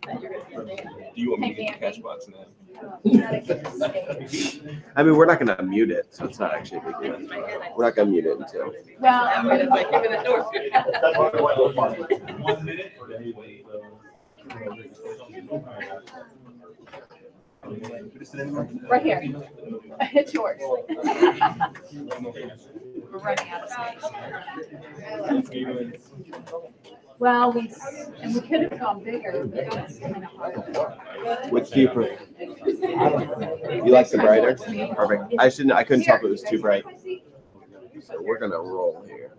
Do you want me to get the cash box now? I mean, we're not going to mute it, so it's not actually a big deal. We're not going to mute it until. Well, I'm going to like give it a door. 1 minute. Right here. It's yours. We're running out of space. Well, we could have gone bigger, but it's kind of hard. Which do you prefer? You like the brighter? Perfect. I couldn't tell if it was too bright. So we're gonna roll here.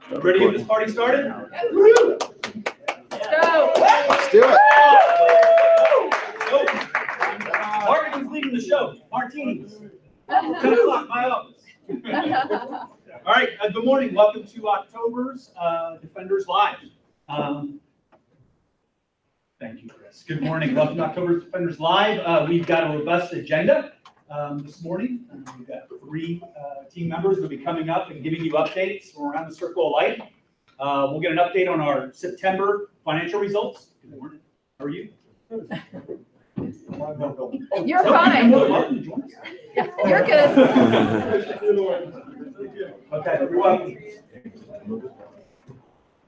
Ready to get this party started? Let's go. Let's do it. Martin's leading the show. Martinis. 10 o'clock, my office. All right, good morning. Welcome to October's Defenders Live. Thank you, Chris. Good morning. Welcome to October's Defenders Live. We've got a robust agenda this morning. We've got 3 team members that will be coming up and giving you updates from around the Circle of Life. We'll get an update on our September financial results. Good morning. How are you? You're fine. You're good. Okay, you're welcome.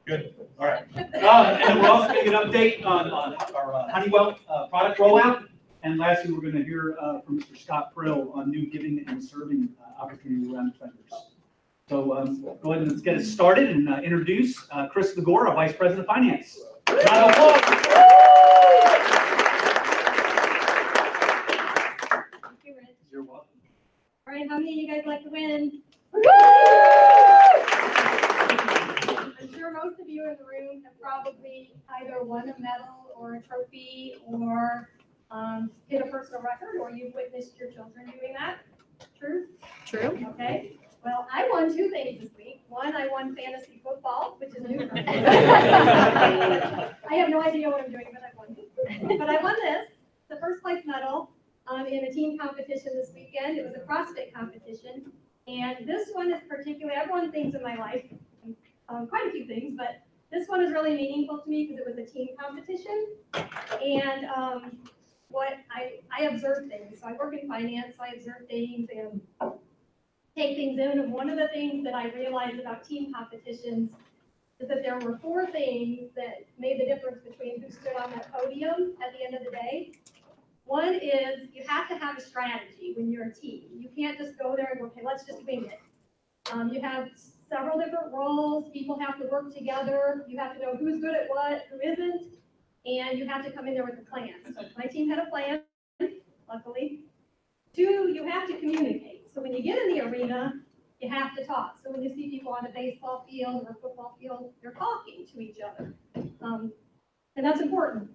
Good. All right. And then we're also going to get an update on our Honeywell product rollout. And lastly, we're going to hear from Mr. Scott Prill on new giving and serving opportunities around Defenders. So go ahead and let's get it started and introduce Chris Legore, our Vice President of Finance. Round of applause. You're welcome. All right, how many of you guys like to win? I'm sure most of you in the room have probably either won a medal or a trophy or hit a personal record, or you've witnessed your children doing that. True? True. Okay. Well, I won 2 things this week. One, I won fantasy football, which is new for me. I have no idea what I'm doing, but I won. But I won this, the first place medal. In a team competition this weekend. It was a CrossFit competition. And this one is particularly, I've won things in my life, quite a few things, but this one is really meaningful to me because it was a team competition. And what I observe things. So I work in finance, so I observe things and take things in. And one of the things that I realized about team competitions is that there were 4 things that made the difference between who stood on that podium at the end of the day. One is you have to have a strategy when you're a team. You can't just go there and go, okay, let's just wing it. You have several different roles. People have to work together. You have to know who's good at what, who isn't, and you have to come in there with a plan. So my team had a plan, luckily. 2, you have to communicate. So when you get in the arena, you have to talk. So when you see people on a baseball field or a football field, they're talking to each other. And that's important.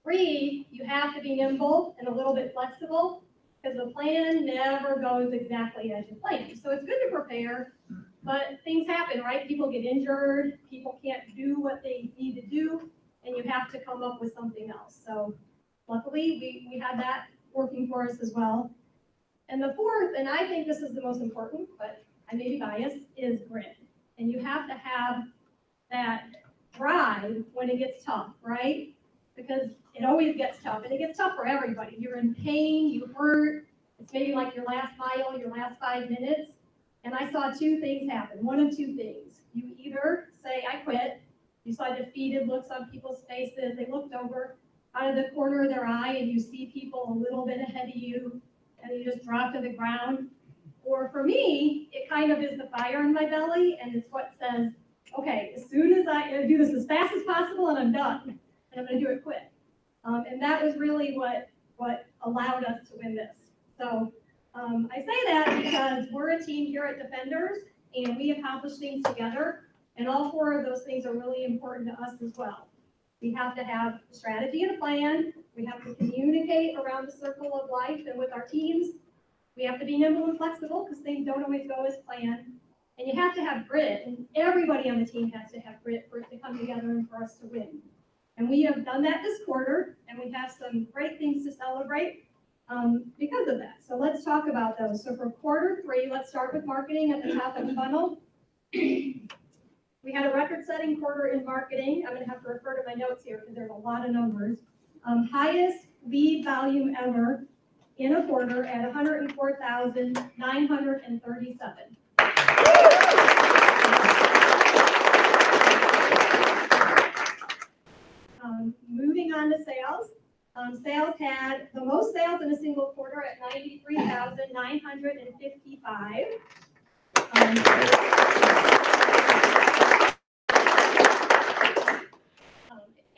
3, you have to be nimble and a little bit flexible because the plan never goes exactly as you plan. So it's good to prepare, but things happen, right? People get injured, people can't do what they need to do, and you have to come up with something else. So luckily, we had that working for us as well. And the 4th, and I think this is the most important, but I may be biased, is grit. And you have to have that drive when it gets tough, right? Because it always gets tough, and it gets tough for everybody. You're in pain, you hurt, it's maybe like your last mile, your last 5 minutes. And I saw 2 things happen, 1 of 2 things. You either say, I quit. You saw defeated looks on people's faces. They looked over out of the corner of their eye, and you see people a little bit ahead of you, and you just drop to the ground. Or for me, it kind of is the fire in my belly, and it's what says, okay, as soon as I do this as fast as possible, and I'm done. And I'm going to do it quick. And that was really what allowed us to win this. So I say that because we're a team here at Defenders, and we accomplish things together. And all 4 of those things are really important to us as well. We have to have a strategy and a plan. We have to communicate around the circle of life and with our teams. We have to be nimble and flexible because things don't always go as planned. And you have to have grit. And everybody on the team has to have grit for it to come together and for us to win. And we have done that this quarter, and we have some great things to celebrate because of that. So let's talk about those. So for quarter 3, let's start with marketing at the top of the funnel. We had a record-setting quarter in marketing. I'm gonna have to refer to my notes here because there's a lot of numbers. Highest lead volume ever in a quarter at 104,937. Moving on to sales. Sales had the most sales in a single quarter at 93,955.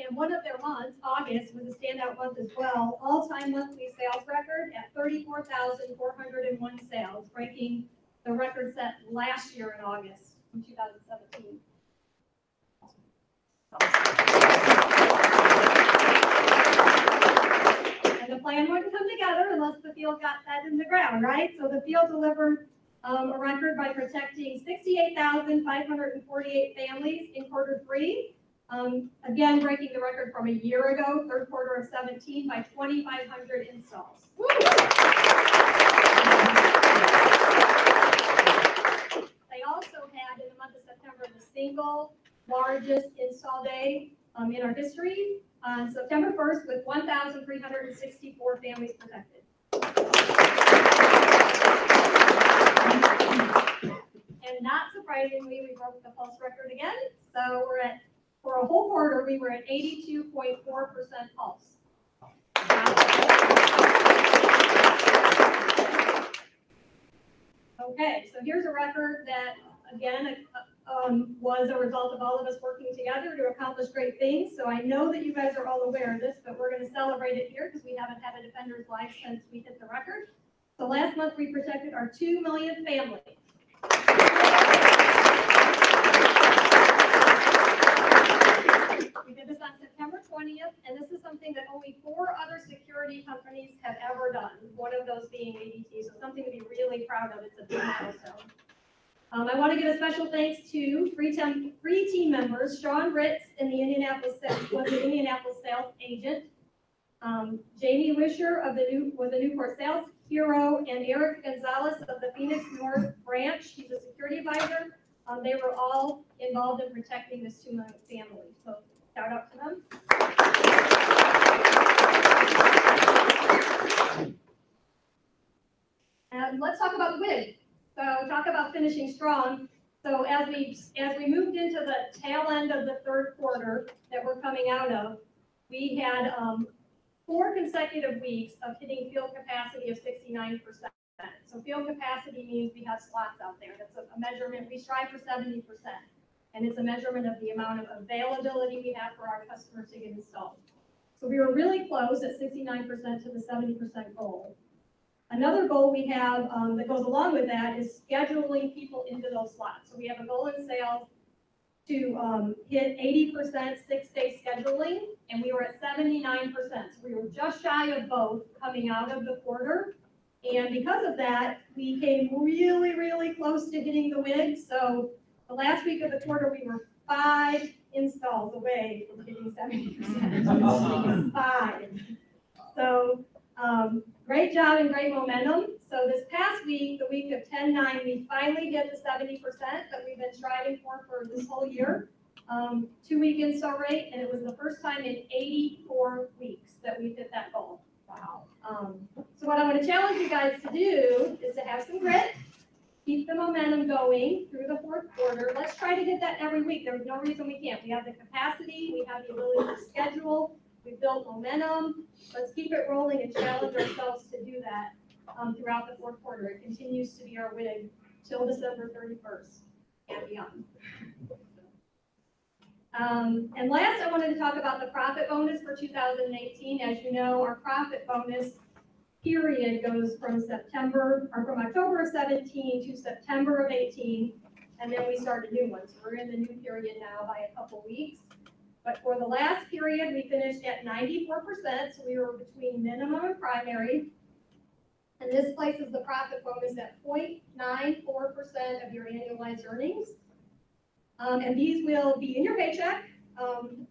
And one of their months, August, was a standout month as well. All-time monthly sales record at 34,401 sales, breaking the record set last year in August in 2017. And the plan wouldn't come together unless the field got that in the ground, right? So the field delivered a record by protecting 68,548 families in quarter three. Again, breaking the record from a year ago, third quarter of 17, by 2,500 installs. They also had, in the month of September, the single largest install day in our history, on September 1st, with 1,364 families protected. And not surprisingly, we broke the pulse record again. So we're at, for a whole quarter, we were at 82.4% pulse. Okay, so here's a record that, again, was a result of all of us working together to accomplish great things. So I know that you guys are all aware of this, but we're going to celebrate it here because we haven't had a Defender's Life since we hit the record. So last month we protected our 2 millionth family. We did this on September 20th, and this is something that only 4 other security companies have ever done, one of those being ADT, so something to be really proud of. It's a big milestone. I want to give a special thanks to three team members. Sean Ritz in the Indianapolis was the Indianapolis sales agent. Jamie Wisher was the Newport sales hero, and Eric Gonzalez of the Phoenix North branch. He's a security advisor. They were all involved in protecting this 2 million family. So shout out to them. And let's talk about the win. So talk about finishing strong. So as we moved into the tail end of the third quarter that we're coming out of, we had 4 consecutive weeks of hitting field capacity of 69%. So field capacity means we have slots out there. That's a measurement. We strive for 70%. And it's a measurement of the amount of availability we have for our customers to get installed. So we were really close at 69% to the 70% goal. Another goal we have that goes along with that is scheduling people into those slots. So we have a goal in sales to hit 80% 6-day scheduling, and we were at 79%. So we were just shy of both coming out of the quarter. And because of that, we came really, really close to hitting the win. So the last week of the quarter, we were 5 installs away from hitting 70%. 5. So great job and great momentum. So this past week, the week of 10/9, we finally hit the 70% that we've been striving for this whole year. 2-week install rate, and it was the first time in 84 weeks that we hit that goal. Wow. So what I'm going to challenge you guys to do is to have some grit, keep the momentum going through the fourth quarter. Let's try to hit that every week. There's no reason we can't. We have the capacity, we have the ability to schedule, we built momentum. Let's keep it rolling and challenge ourselves to do that throughout the fourth quarter. It continues to be our win till December 31st and beyond. And last, I wanted to talk about the profit bonus for 2018. As you know, our profit bonus period goes from October of 17 to September of 18, and then we start a new one. So we're in the new period now by a couple weeks. But for the last period, we finished at 94%, so we were between minimum and primary. And this places the profit bonus at 0.94% of your annualized earnings. And these will be in your paycheck,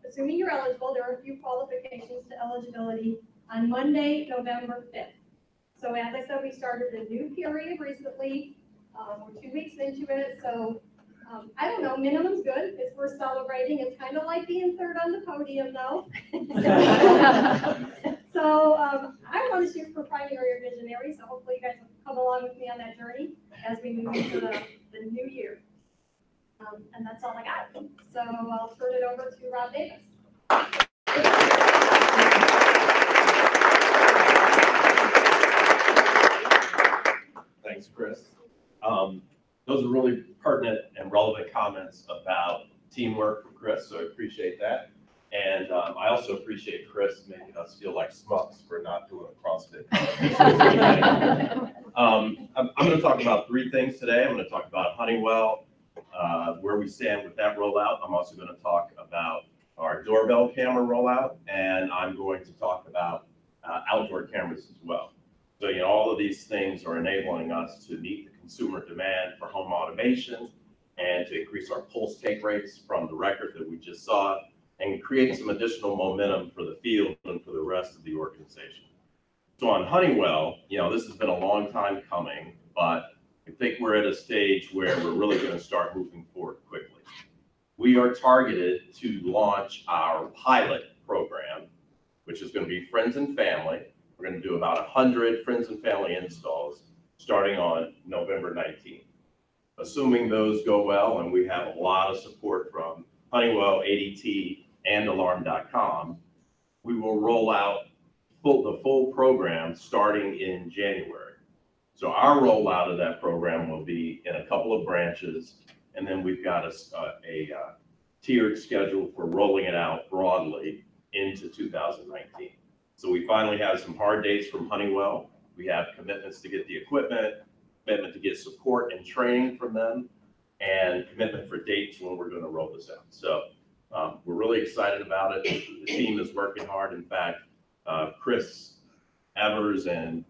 assuming you're eligible. There are a few qualifications to eligibility on Monday, November 5th. So as I said, we started a new period recently. We're 2 weeks into it, so I don't know, minimum's good, it's worth celebrating, it's kind of like being third on the podium though. So, I want to shoot for primary or visionary, so hopefully you guys will come along with me on that journey as we move into the new year. And that's all I got, so I'll turn it over to Rob Davis. Thanks, Chris. Those are really pertinent and relevant comments about teamwork from Chris, so I appreciate that. And I also appreciate Chris making us feel like schmucks for not doing a CrossFit. I'm going to talk about three things today. I'm going to talk about Honeywell, where we stand with that rollout. I'm also going to talk about our doorbell camera rollout, and I'm going to talk about outdoor cameras as well. So, you know, all of these things are enabling us to meet the consumer demand for home automation and to increase our pulse take rates from the record that we just saw and create some additional momentum for the field and for the rest of the organization. So on Honeywell, you know, this has been a long time coming, but I think we're at a stage where we're really going to start moving forward quickly. We are targeted to launch our pilot program, which is going to be friends and family. We're going to do about 100 friends and family installs starting on November 19th. Assuming those go well and we have a lot of support from Honeywell, ADT, and Alarm.com, we will roll out the full program starting in January. So our rollout of that program will be in a couple of branches, and then we've got a tiered schedule for rolling it out broadly into 2019. So we finally have some hard dates from Honeywell. We have commitments to get the equipment, commitment to get support and training from them, and commitment for dates when we're going to roll this out. So we're really excited about it. The team is working hard. In fact, Chris Evers and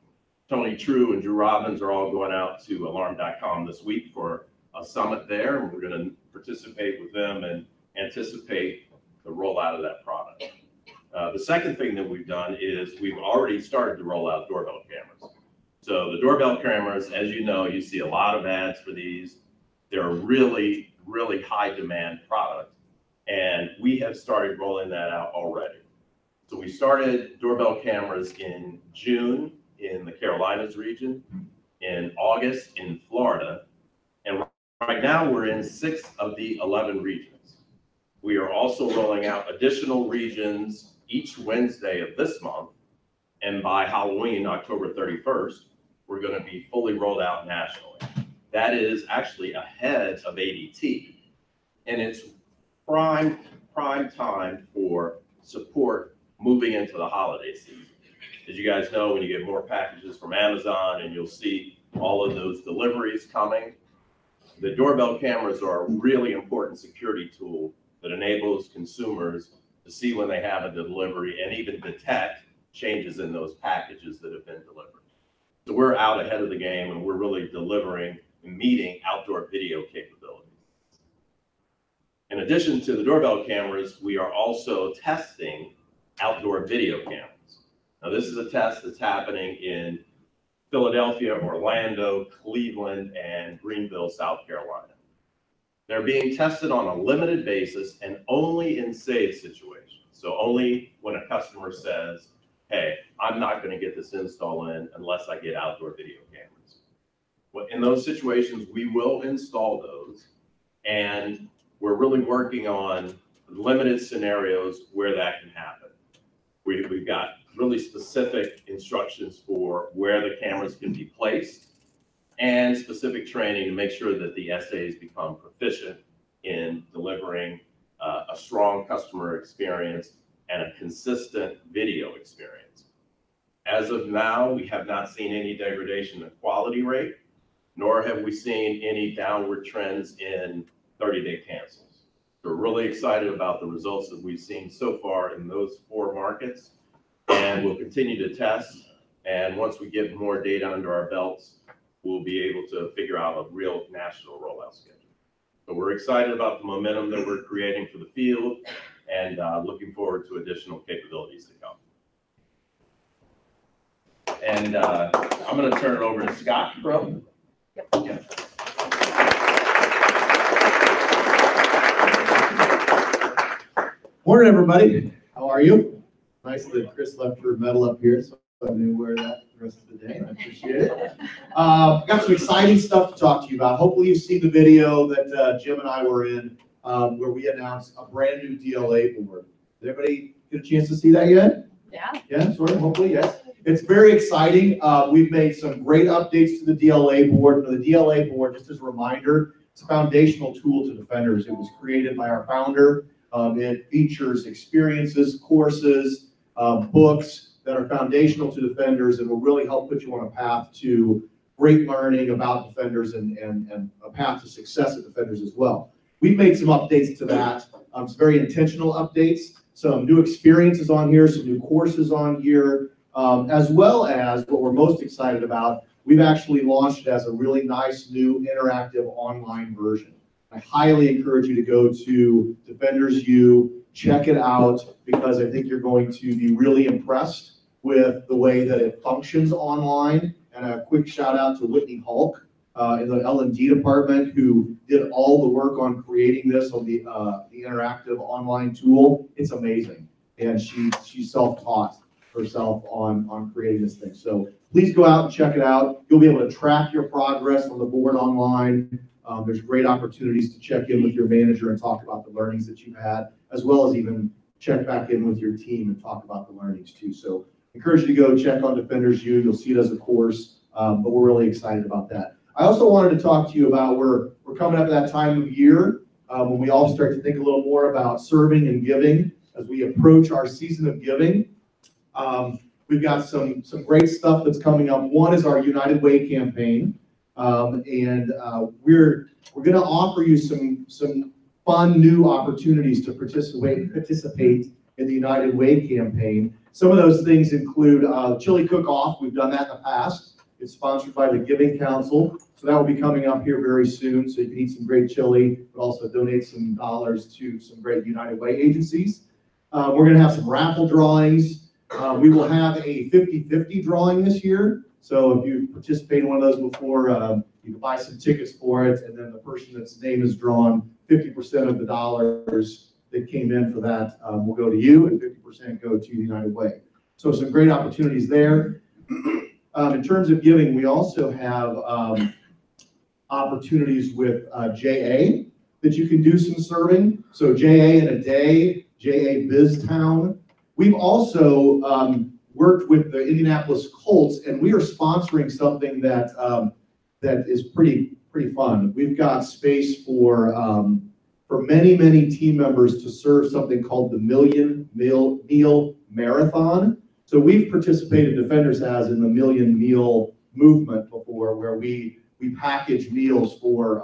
Tony True and Drew Robbins are all going out to Alarm.com this week for a summit there, and we're going to participate with them and anticipate the rollout of that product. The second thing that we've done is we've already started to roll out doorbell cameras. So the doorbell cameras, as you know, you see a lot of ads for these. They're a really, really high demand product. And we have started rolling that out already. So we started doorbell cameras in June in the Carolinas region, in August in Florida, and right now we're in 6 of the 11 regions. We are also rolling out additional regions each Wednesday of this month, and by Halloween, October 31st, we're going to be fully rolled out nationally. That is actually ahead of ADT, and it's prime time for support moving into the holiday season. As you guys know, when you get more packages from Amazon and you'll see all of those deliveries coming, the doorbell cameras are a really important security tool that enables consumers to see when they have a delivery and even detect changes in those packages that have been delivered. So we're out ahead of the game, and we're really delivering and meeting outdoor video capabilities. In addition to the doorbell cameras, we are also testing outdoor video cameras. Now, this is a test that's happening in Philadelphia, Orlando, Cleveland, and Greenville, South Carolina. They're being tested on a limited basis and only in save situations. So only when a customer says, hey, I'm not going to get this install in unless I get outdoor video cameras. Well, in those situations, we will install those, and we're really working on limited scenarios where that can happen. We've got really specific instructions for where the cameras can be placed and specific training to make sure that the SAs become proficient in delivering a strong customer experience and a consistent video experience. As of now, we have not seen any degradation in quality rate, nor have we seen any downward trends in 30-day cancels. We're really excited about the results that we've seen so far in those 4 markets, and we'll continue to test. And once we get more data under our belts, we'll be able to figure out a real national rollout schedule. So we're excited about the momentum that we're creating for the field, and looking forward to additional capabilities to come. And I'm going to turn it over to Scott Prill. Yep. Yeah. Morning, everybody. How are you? Nice that Chris left her medal up here, so I'm going to wear that the rest of the day. I appreciate it. Got some exciting stuff to talk to you about. Hopefully you've seen the video that Jim and I were in where we announced a brand new DLA board. Did everybody get a chance to see that yet? Yeah. Yeah, sort of, hopefully, yes. It's very exciting. We've made some great updates to the DLA board. The DLA board, just as a reminder, it's a foundational tool to defenders. It was created by our founder. It features experiences, courses, books that are foundational to defenders and will really help put you on a path to great learning about defenders and a path to success at defenders as well. We've made some updates to that, some very intentional updates, some new experiences on here, some new courses on here, as well as what we're most excited about. We've actually launched it as a really nice new interactive online version. I highly encourage you to go to Defenders U, check it out, because I think you're going to be really impressed with the way that it functions online. And a quick shout out to Whitney Hulk in the L&D department, who did all the work on creating this on the interactive online tool. It's amazing. And she self-taught herself on creating this thing. So please go out and check it out. You'll be able to track your progress on the board online. There's great opportunities to check in with your manager and talk about the learnings that you've had, as well as even check back in with your team and talk about the learnings too. So I encourage you to go check on Defenders U. You'll see it as a course, but we're really excited about that. I also wanted to talk to you about we're coming up at that time of year when we all start to think a little more about serving and giving as we approach our season of giving. We've got some great stuff that's coming up. One is our United Way campaign. We're going to offer you some fun new opportunities to participate in the United Way campaign. Some of those things include chili cook-off. We've done that in the past. It's sponsored by the Giving Council, so that will be coming up here very soon. So you can eat some great chili, but also donate some dollars to some great United Way agencies. We're going to have some raffle drawings. We will have a 50-50 drawing this year. So if you participated in one of those before, you can buy some tickets for it, and then the person that's name is drawn, 50% of the dollars that came in for that will go to you, and 50% go to United Way. So some great opportunities there. In terms of giving, we also have opportunities with JA that you can do some serving. So JA in a day, JA BizTown. We've also worked with the Indianapolis Colts, and we are sponsoring something that that is pretty fun. We've got space for many team members to serve something called the Million Meal Marathon. So we've participated, Defenders has, in the Million Meal movement before, where we package meals for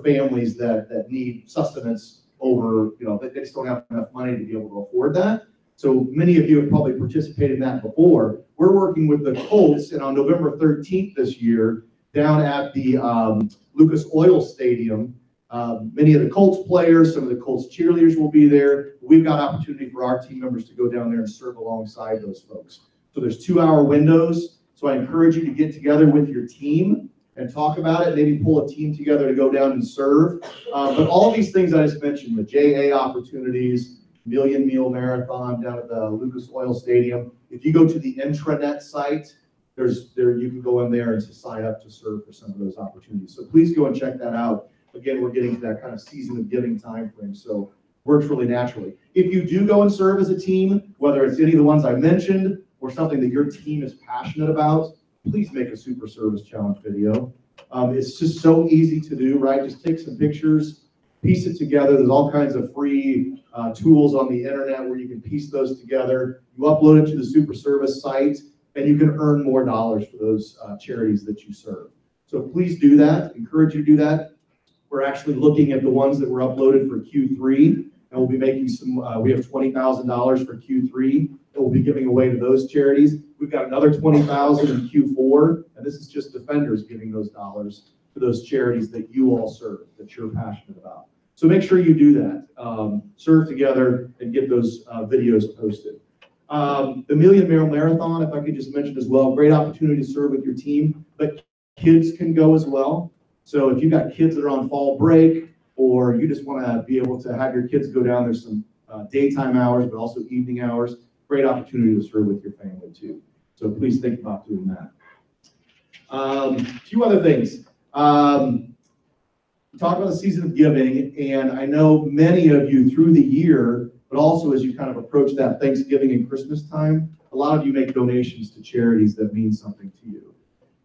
families that need sustenance over, they just don't have enough money to be able to afford that. So many of you have probably participated in that before. We're working with the Colts, and on November 13th this year, down at the Lucas Oil Stadium, many of the Colts players, some of the Colts cheerleaders will be there. We've got opportunity for our team members to go down there and serve alongside those folks. So there's 2-hour windows. So I encourage you to get together with your team and talk about it. Maybe pull a team together to go down and serve. But all these things I just mentioned, the JA opportunities, Million Meal Marathon down at the Lucas Oil Stadium. If you go to the intranet site, you can go in there and sign up to serve for some of those opportunities. So please go and check that out. Again, we're getting to that kind of season of giving time frame, so works really naturally. If you do go and serve as a team, whether it's any of the ones I mentioned or something that your team is passionate about, please make a Super Service Challenge video. It's just so easy to do, right? Just take some pictures, piece it together. There's all kinds of free tools on the internet where you can piece those together. You upload it to the Super Service site, and you can earn more dollars for those charities that you serve. So please do that. Encourage you to do that. We're actually looking at the ones that were uploaded for Q3, and we'll be making some, we have $20,000 for Q3 that we'll be giving away to those charities. We've got another $20,000 in Q4, and this is just Defenders giving those dollars to those charities that you all serve, that you're passionate about. So make sure you do that. Serve together and get those videos posted. The Million Meal Marathon, if I could just mention as well, great opportunity to serve with your team, but kids can go as well. So if you've got kids that are on fall break, or you just want to be able to have your kids go down, there's some daytime hours, but also evening hours. Great opportunity to serve with your family too. So please think about doing that. A few other things. Talk about the season of giving, and I know many of you through the year, but also as you kind of approach that Thanksgiving and Christmas time, a lot of you make donations to charities that mean something to you.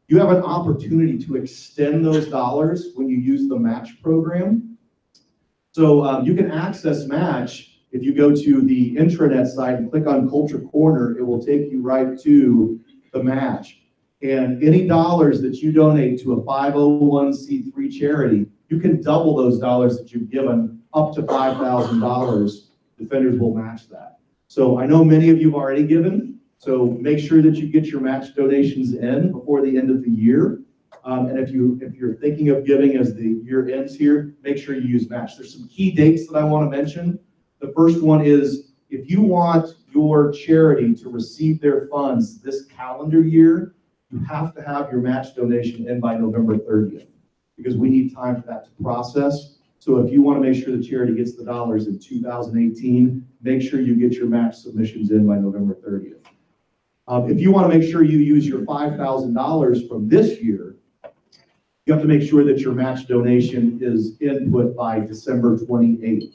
You have an opportunity to extend those dollars when you use the match program. So you can access match if you go to the intranet site and click on Culture Corner. It will take you right to the match. And any dollars that you donate to a 501c3 charity, you can double those dollars that you've given up to $5,000. Defenders will match that. So I know many of you have already given, so make sure that you get your match donations in before the end of the year. And if you're thinking of giving as the year ends here, make sure you use match. There's some key dates that I want to mention. The first one is if you want your charity to receive their funds this calendar year, you have to have your match donation in by November 30th because we need time for that to process. So if you want to make sure the charity gets the dollars in 2018, make sure you get your match submissions in by November 30th. If you want to make sure you use your $5,000 from this year, you have to make sure that your match donation is input by December 28th.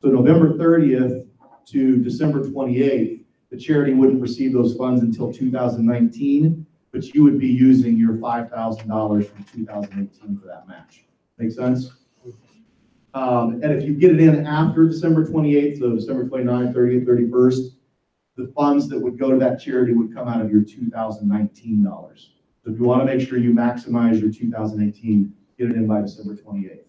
So November 30th to December 28th, the charity wouldn't receive those funds until 2019, but you would be using your $5,000 from 2018 for that match. Make sense? And if you get it in after December 28th, so December 29th, 30th, 31st, the funds that would go to that charity would come out of your 2019 dollars. So if you want to make sure you maximize your 2018, get it in by December 28th.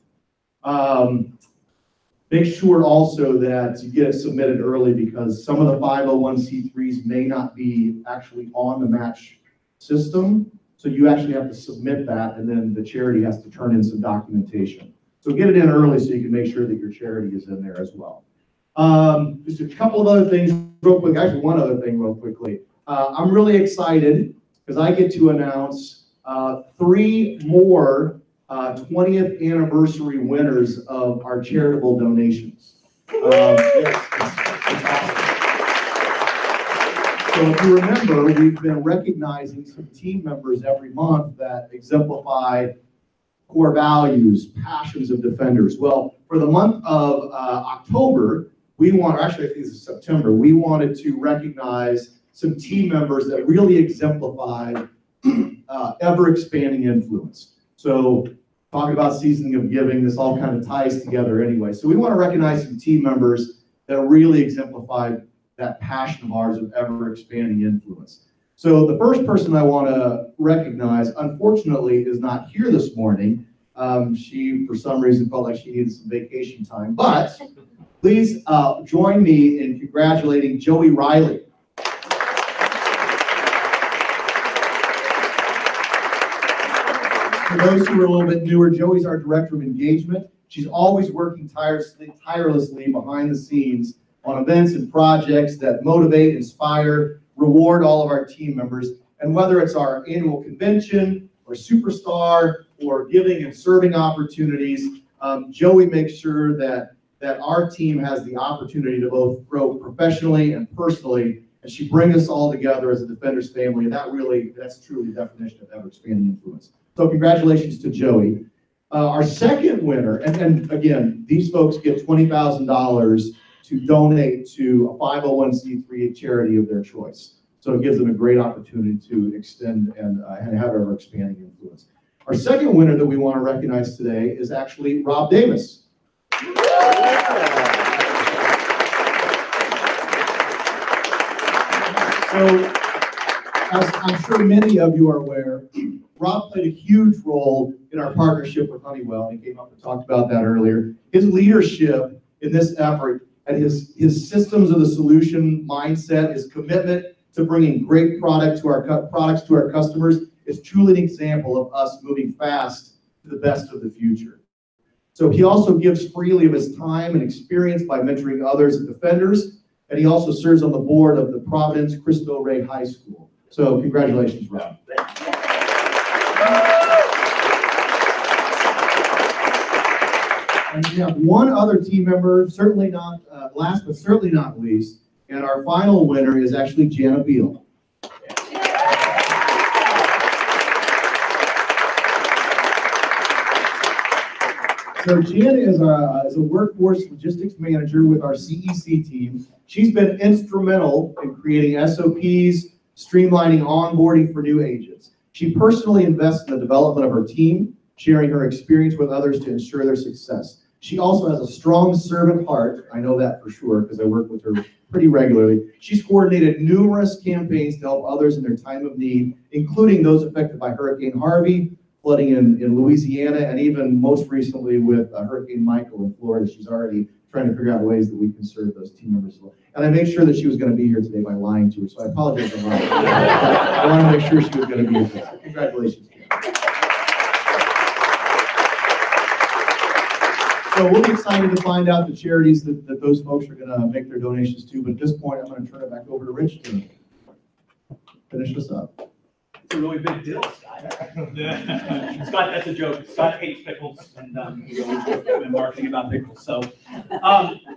Make sure also that you get it submitted early because some of the 501c3s may not be actually on the match system. So you actually have to submit that and then the charity has to turn in some documentation. So get it in early so you can make sure that your charity is in there as well. Just a couple of other things real quick. Actually, one other thing real quickly. I'm really excited because I get to announce 3 more 20th anniversary winners of our charitable donations. Yes, it's awesome. So if you remember, we've been recognizing some team members every month that exemplify core values, passions of defenders. Well, for the month of October, actually I think this is September, we wanted to recognize some team members that really exemplified ever-expanding influence. So talking about seasoning of giving, this all kind of ties together anyway. So we want to recognize some team members that really exemplified that passion of ours of ever-expanding influence. So the first person I want to recognize, unfortunately, is not here this morning. She, for some reason, felt like she needed some vacation time. But please join me in congratulating Joey Riley. For those who are a little bit newer, Joey's our Director of Engagement. She's always working tirelessly behind the scenes on events and projects that motivate, inspire, reward all of our team members. And whether it's our annual convention or Superstar or giving and serving opportunities, Joey makes sure that our team has the opportunity to both grow professionally and personally. And she brings us all together as a Defenders family. And that's truly the definition of ever-expanding influence. So congratulations to Joey. Our second winner, and again, these folks get $20,000 to donate to a 501c3 charity of their choice. So it gives them a great opportunity to extend and have ever-expanding influence. Our second winner that we want to recognize today is actually Rob Davis. So, as I'm sure many of you are aware, Rob played a huge role in our partnership with Honeywell. He came up and talked about that earlier. His leadership in this effort and his systems of the solution mindset, his commitment to bringing great products to our customers is truly an example of us moving fast to the best of the future. So he also gives freely of his time and experience by mentoring others and Defenders, and he also serves on the board of the Providence Cristo Rey High School. So congratulations, Rob. And we have one other team member, certainly not last, but certainly not least. And our final winner is actually Jana Beal. So Jana is a workforce logistics manager with our CEC team. She's been instrumental in creating SOPs, streamlining onboarding for new agents. She personally invests in the development of her team, sharing her experience with others to ensure their success. She also has a strong servant heart. I know that for sure because I work with her pretty regularly. She's coordinated numerous campaigns to help others in their time of need, including those affected by Hurricane Harvey, flooding in Louisiana, and even most recently with Hurricane Michael in Florida. She's already trying to figure out ways that we can serve those team members as well. And I made sure that she was going to be here today by lying to her, so I apologize for lying. I want to make sure she was going to be here today. So congratulations. So we'll be excited to find out the charities that those folks are going to make their donations to. But at this point, I'm going to turn it back over to Rich to finish this up. It's a really big deal, Scott. Scott, that's a joke. Scott hates pickles, and we always joke in marketing about pickles. So,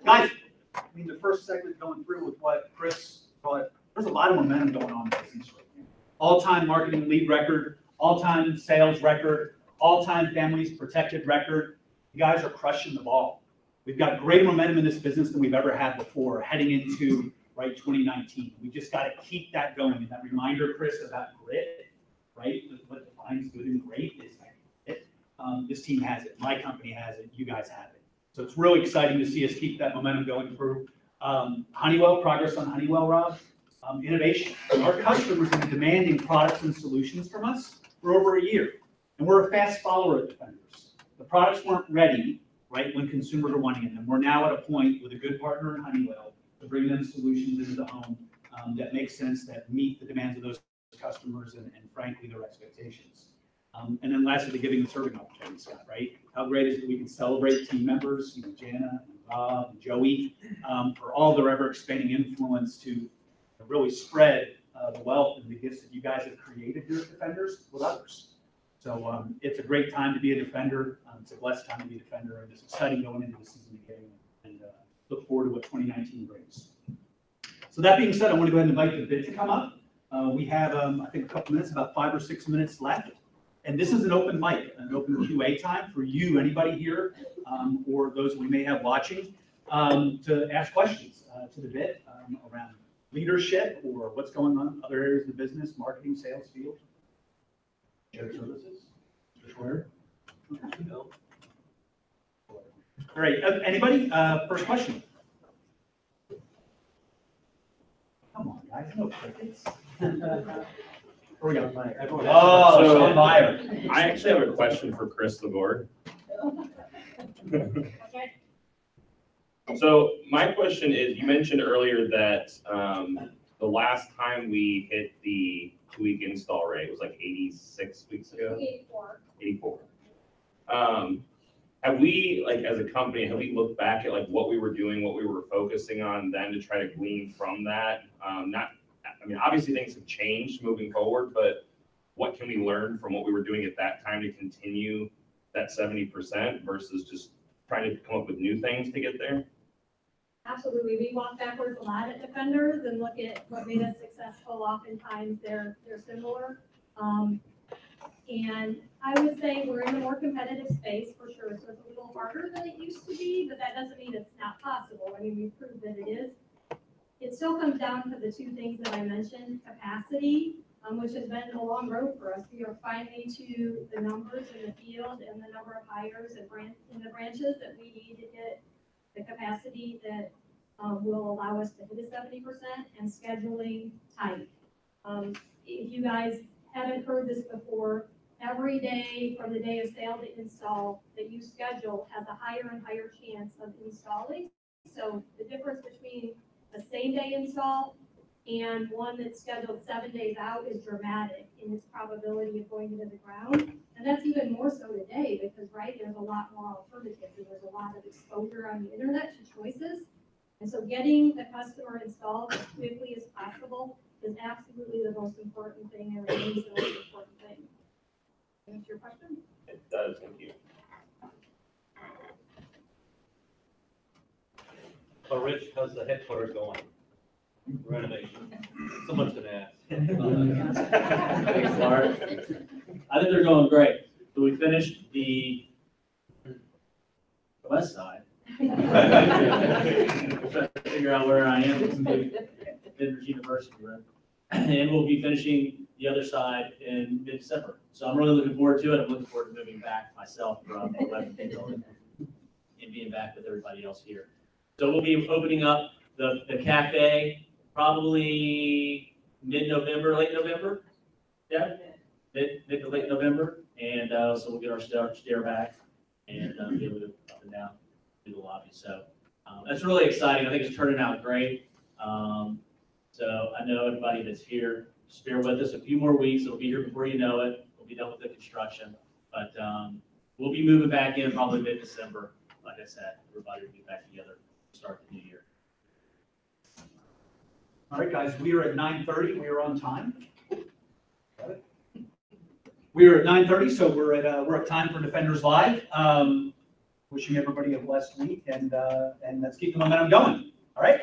guys, I mean, the first segment going through with what Chris brought, there's a lot of momentum going on in business right now. All-time marketing lead record, all-time sales record, all-time families protected record. You guys are crushing the ball. We've got greater momentum in this business than we've ever had before, heading into 2019. We just got to keep that going. And that reminder, Chris, about grit, right? What defines good and great is it. This team has it. My company has it. You guys have it. So it's really exciting to see us keep that momentum going through. Honeywell, progress on Honeywell, Rob. Innovation. Our customers have been demanding products and solutions from us for over a year. And we're a fast follower at Defenders. The products weren't ready, right, when consumers are wanting them. We're now at a point with a good partner in Honeywell to bring them solutions into the home that make sense, that meet the demands of those customers and frankly, their expectations. And then lastly, the giving and serving opportunity, Scott, right? How great is it that we can celebrate team members, Jana, and Rob, and Joey, for all their ever expanding influence to really spread the wealth and the gifts that you guys have created here at Defenders with others. So it's a great time to be a Defender. It's a blessed time to be a Defender, and it's exciting going into the season again, and look forward to what 2019 brings. So that being said, I want to go ahead and invite the bid to come up. We have, I think, a couple minutes, about 5 or 6 minutes left. And this is an open mic, an open QA time for you, anybody here, or those we may have watching, to ask questions to the bid around leadership or what's going on in other areas of the business, marketing, sales, field, shared services. All right, anybody? First question. Come on, guys, no crickets. Where we go? Oh, So- Sean Meyer. I actually have a question for Chris Laborde. So my question is, you mentioned earlier that the last time we hit the 2-week install rate was like 86 weeks ago? 84. Have we, like, as a company, have we looked back at like what we were doing, what we were focusing on then to try to glean from that? I mean, obviously things have changed moving forward, but what can we learn from what we were doing at that time to continue that 70% versus just trying to come up with new things to get there? Absolutely. We walk backwards a lot at Defenders and look at what made us successful. Oftentimes they're similar. And I would say we're in a more competitive space for sure. So it's a little harder than it used to be, but that doesn't mean it's not possible. I mean, we've proved that it is. It still comes down to the two things that I mentioned, capacity, which has been a long road for us. We are finally to the numbers in the field and the number of hires in the branches that we need to get the capacity that will allow us to hit a 70% and scheduling tight. If you guys haven't heard this before, every day from the day of sale to install that you schedule has a higher and higher chance of installing. So the difference between a same day install and one that's scheduled 7 days out is dramatic in its probability of going into the ground. And that's even more so today because, right, there's a lot more alternatives and there's a lot of exposure on the internet to choices. And so getting the customer installed as quickly as possible is absolutely the most important thing and remains the most important thing. Answer your question? It does, thank you. So Rich, how's the headquarters going? Renovation. Someone's gonna ask. Thanks, Laura. I think they're going great. So we finished the west side. We're trying to figure out where I am. It's Midwest University, right? And we'll be finishing the other side in mid-December. So I'm really looking forward to it. I'm looking forward to moving back myself from the 11th building and being back with everybody else here. So we'll be opening up the cafe probably mid-November, late November. Yeah, mid to late November. And so we'll get our stair back and be able to go up and down through the lobby. So that's really exciting. I think it's turning out great. So I know everybody that's here, just bear with us a few more weeks. It'll be here before you know it. We'll be done with the construction. But we'll be moving back in probably mid-December. Like I said, everybody will be back together to start the new year. All right, guys, we are at 9:30. We are on time. Got it? We are at 9:30, so we're at time for Defenders Live. Wishing everybody a blessed week, and let's keep the momentum going. All right.